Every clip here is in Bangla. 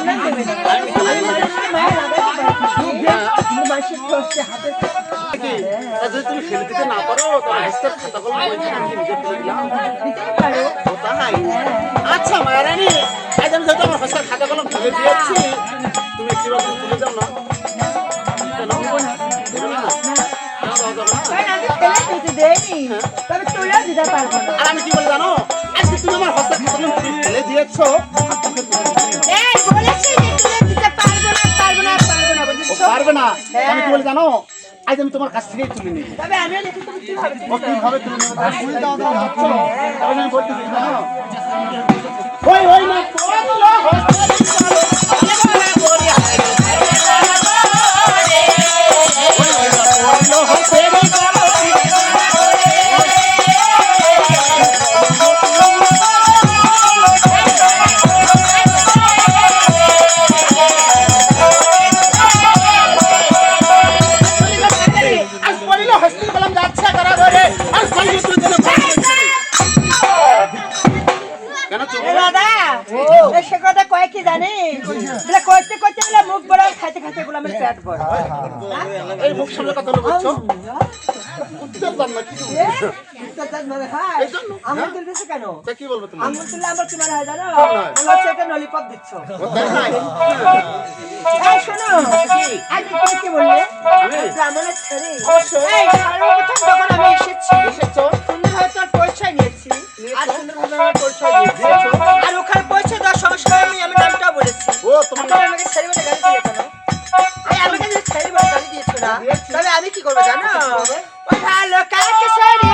সম্মান দেবে না। আমি মানুষকে মায়া লাগাতে পারি কিন্তু মানুষের কষ্টে হাতে যদি তুমি ফেলে দিতে না পারো তাহলে হাসতের খাতাগুলো আমি নিজে ফেলে দিলাম দিতেই পারো। তাই আচ্ছা মায়ারানী আজ আমি যেহেতু আমার হাসতের খাতাগুলো ফেলে দিয়েছি তুমি একটু তুলে দাও না কেন দেবে না? কারণ আমি ফেলে দিতে দেয়নি, তবে তুলেও দিতে পারবো না। আর আমি কি বলে জানো আজকে তুমি আমার হাসতের খাতাগুলো ফেলে দিয়েছো এই বলেছি যে তুলে দিতে পারবো না বুঝছো? পারবে না আমি কি বলে জানো আজ আমি তোমার কাছ থেকেই তুলে নিই তবে আমিও দেখি তুমি কিভাবে ও কিভাবে তুলে নেবে তার তুলে দাও দাও ভাবছো তবে আমি বলতে দিই জানো ওই ওই না তোরা সে কথা কয় কি জানিস? করতে করতে বলে মুখ বড়, খাইতে খাইতে বলে আমার পেট বড়। এই মুখ সামনে কথা বলছো আঙুল তুলতেছে কেন? কি বলবো তুমি আঙুল তুললে আমার কি মনে হয় জানো? আমার একটা ললিপপ দিচ্ছ। এই শোনো, আজ তুমি কি বললে? ব্রাহ্মণের ছেলে। এই সর্বপ্রথম যখন আমি এসেছো, সুন্দরভাবে তোর পরিচয় নিয়েছি আর সুন্দরভাবে আমার পরিচয় দিয়েছি। আর ওখানে পরিচয় দেওয়ার সংস্কার আমি নামটাও বলেছি। তোমার আমাকে ছেলে বলে গালি দিলে কেন? এই আমাকে যদি ছেলে বলে গালি দিয়েছো না, তবে আমি কি করবো জানো? ওই ভালো কাকে ছেলে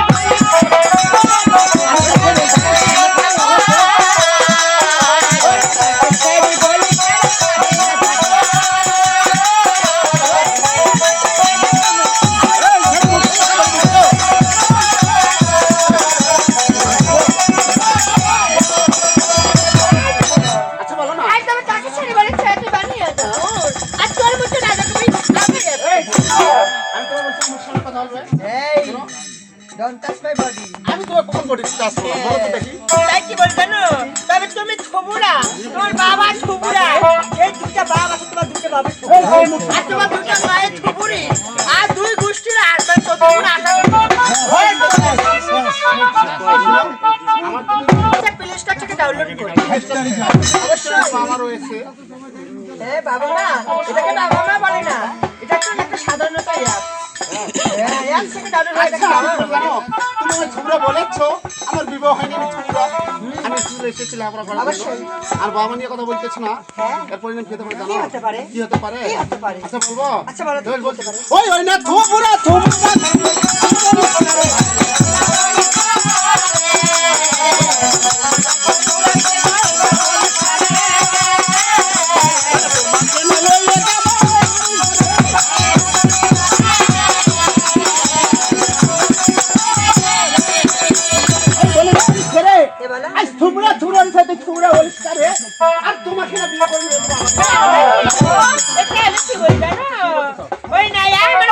আমি তোমার কখন বডিতে চাষ করলাম বলো তো দেখি তাই কি বল জানো? তবে তুমি ঠুমুরা, তোমার বাবা ঠুমুরা, এই দুটা বাবা আছে, তোমার দুটো বাবা ঠুমুরা, আর তোমার দুটো মায়ের ঠুমুরি, আর দুই গোষ্ঠীর আর ঠুমুরা আসা প্লেসটা থেকে ডাউনলোড করি। বাবা রয়েছে বাবা মা, এটাকে বাবা মা বলে না, এটা একটা সাধারণত তুমি ওই ছোকরা বলেছো আমার বিবাহ হয়নি আমি চলে এসেছিলাম আর বাবা নিয়ে কথা বলতেছ না এর পরিণাম খেতে পারে জানো কি হতে পারে আচ্ছা বলবো ওই ওই না থুপুরা আর তোমাকে না বিয়ে করবে এটা আমি কি বলি জানো? ওই না আমার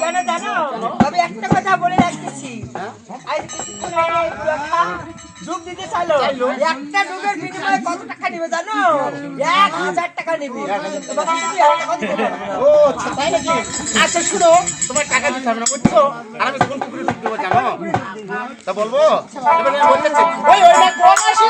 কেন জানো? তবে একটা কথা বলে রাখতেছি, আজ কিছুক্ষণ আগে ডুব দিতে চাইলো, একটা ডুবের বিনিময়ে কত টাকা নিবে জানো? 1000 টাকা নিবে। ও তাই নাকি? আচ্ছা শুনো তোমার টাকা দিতে হবে না বুঝছো আর আমি কোন পুকুরে ডুব দেবো জানো তা বলবো এবারে বলতেছি ওই ওইটা কোন আসি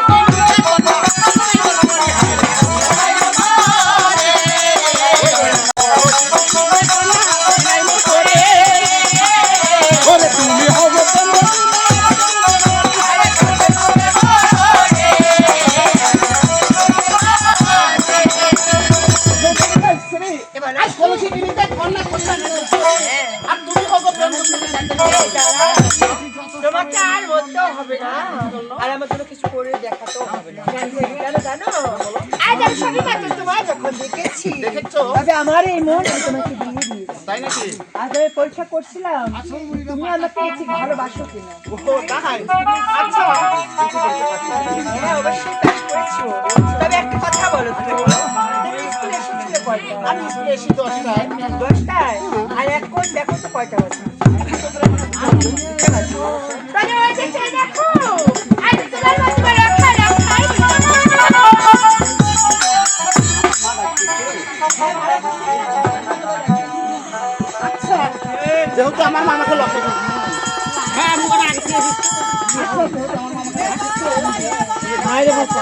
তোমাকে আর বলতেও হবে না আর আমার জন্য কিছু করে দেখাতেও হবে না। কেন জানো? আজ আমি সবই মাত্র তোমায় যখন দেখেছি তবে আমার এই মন তোমাকে দিয়ে দিয়েছি। তাই নাকি? আজ আমি পরীক্ষা করছিলাম তুমি আমাকে ঠিক ভালোবাসো কিনা। ও তাই? আচ্ছা হ্যাঁ অবশ্যই পাস করেছো, তবে একটা কথা বলো তুমি স্কুলে এসেছিলে কয়টা? আমি স্কুলে এসে 10টায়। 10টায়? আর এখন দেখো তো কয়টা বাজে। তাহলে ওই যে সেই দেখো আজ তোমার মতো রক্ষা রক্ষাই আচ্ছা যেহেতু আমার মামাকে লক্ষ্য করি, হ্যাঁ আমি ওখানে আগে থেকে বাইরে বসা।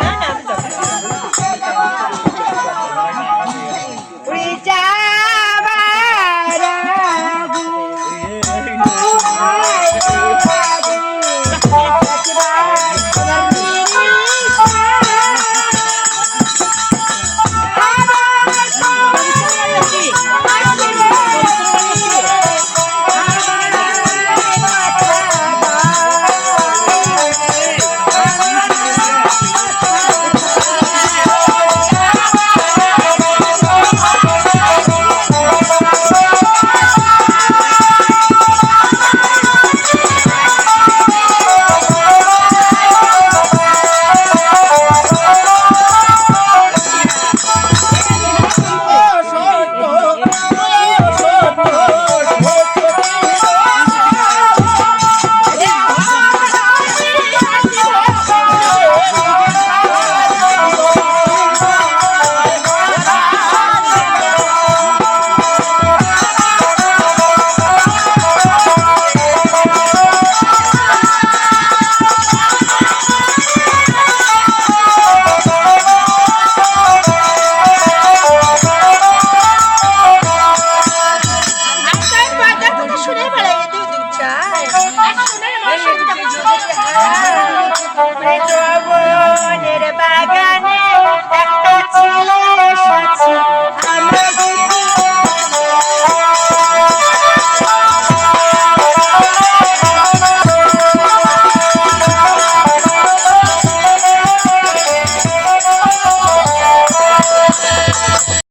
না না আমি যাবো।